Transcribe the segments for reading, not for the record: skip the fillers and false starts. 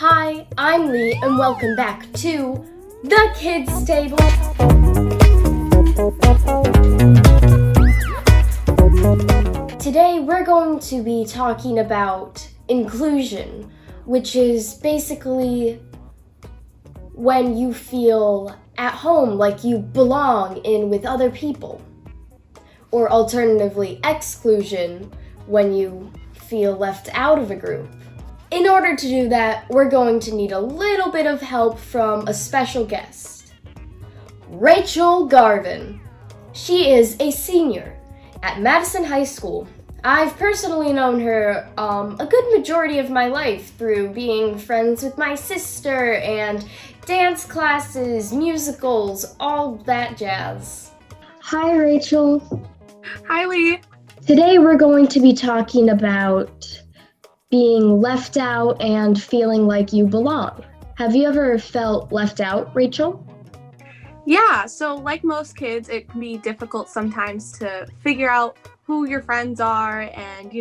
Hi, I'm Lee, and welcome back to the Kids Table. Today we're going to be talking about inclusion, which is basically when you feel at home, like you belong in with other people. Or alternatively, exclusion, when you feel left out of a group. In order to do that, we're going to need a little bit of help from a special guest, Rachel Garvin. She is a senior at Madison High School. I've personally known her a good majority of my life through being friends with my sister and dance classes, musicals, all that jazz. Hi, Rachel. Hi, Lee. Today we're going to be talking about being left out and feeling like you belong. Have you ever felt left out, Rachel? Yeah, so like most kids, it can be difficult sometimes to figure out who your friends are and,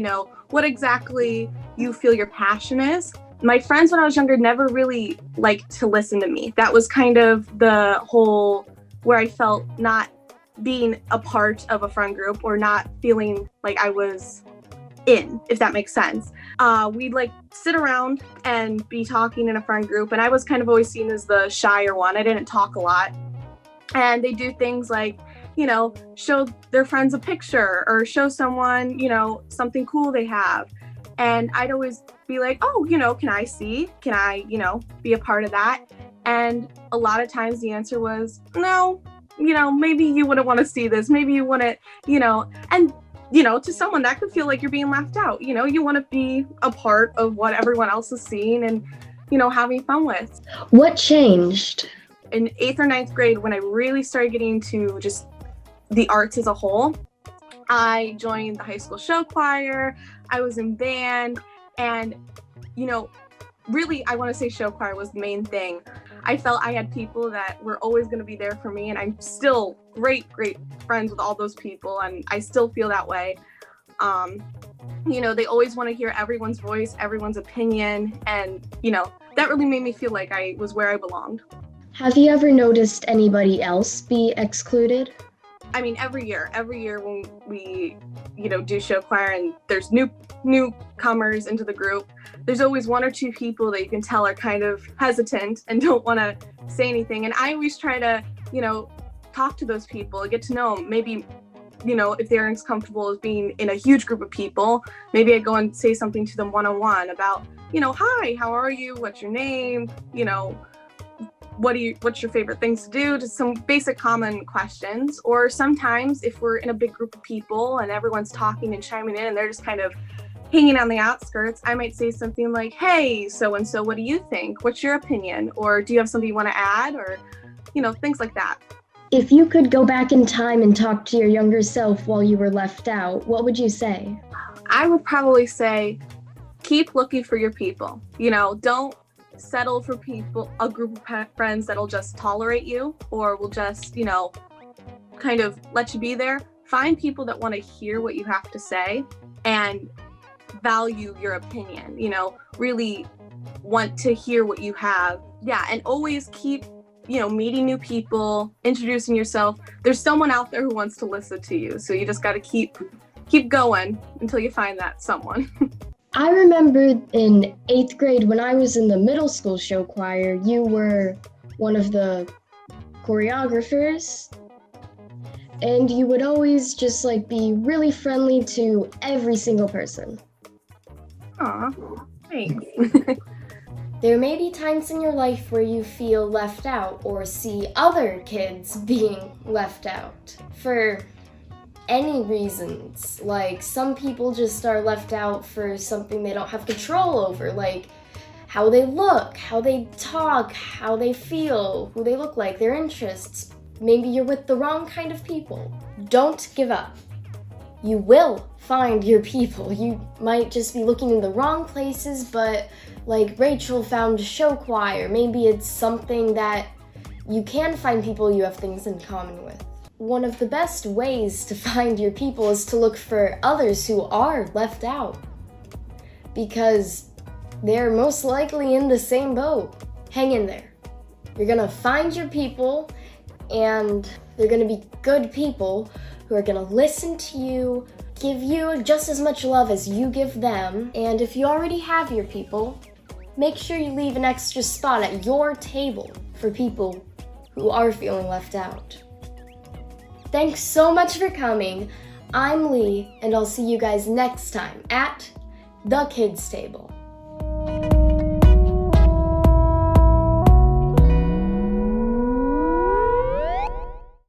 what exactly you feel your passion is. My friends when I was younger never really liked to listen to me. That was kind of the whole where I felt not being a part of a friend group or not feeling like I was in, if that makes sense. We'd sit around and be talking in a friend group, and I was kind of always seen as the shyer one. I didn't talk a lot. And they do things like, show their friends a picture or show someone, something cool they have. And I'd always be like, oh, can I see? Can I, be a part of that? And a lot of times the answer was, no, maybe you wouldn't want to see this. Maybe you wouldn't, and to someone that could feel like you're being left out. You want to be a part of what everyone else is seeing and, having fun with. What changed? In 8th or 9th grade, when I really started getting into just the arts as a whole, I joined the high school show choir. I was in band, and, really, I want to say show choir was the main thing. I felt I had people that were always going to be there for me, and I'm still great friends with all those people, and I still feel that way. They always want to hear everyone's voice, everyone's opinion, and, that really made me feel like I was where I belonged. Have you ever noticed anybody else be excluded? I mean, every year when we, do show choir and there's newcomers into the group, there's always one or two people that you can tell are kind of hesitant and don't want to say anything. And I always try to, talk to those people, get to know them. Maybe, if they're as comfortable as being in a huge group of people, maybe I go and say something to them one-on-one about, hi, how are you? What's your name? What's your favorite things to do? Just some basic common questions. Or sometimes if we're in a big group of people and everyone's talking and chiming in and they're just kind of hanging on the outskirts, I might say something like, hey, so-and-so, what do you think? What's your opinion? Or do you have something you want to add? Or, things like that. If you could go back in time and talk to your younger self while you were left out, what would you say? I would probably say, keep looking for your people. Don't settle for a group of friends that'll just tolerate you or will just, kind of let you be there. Find people that want to hear what you have to say and value your opinion, really want to hear what you have. Yeah, and always keep, meeting new people, introducing yourself. There's someone out there who wants to listen to you. So you just got to keep going until you find that someone. I remember in 8th grade when I was in the middle school show choir, you were one of the choreographers, and you would always just be really friendly to every single person. Aw, thanks. There may be times in your life where you feel left out or see other kids being left out for any reasons. Like some people just are left out for something they don't have control over, like how they look, how they talk, how they feel, who they look like, their interests. Maybe you're with the wrong kind of people. Don't give up. You will find your people. You might just be looking in the wrong places, but like Rachel found a show choir, maybe it's something that you can find people you have things in common with. One of the best ways to find your people is to look for others who are left out. Because they're most likely in the same boat. Hang in there. You're gonna find your people, and they're gonna be good people who are gonna listen to you, give you just as much love as you give them. And if you already have your people, make sure you leave an extra spot at your table for people who are feeling left out. Thanks so much for coming. I'm Lee, and I'll see you guys next time at the Kids Table.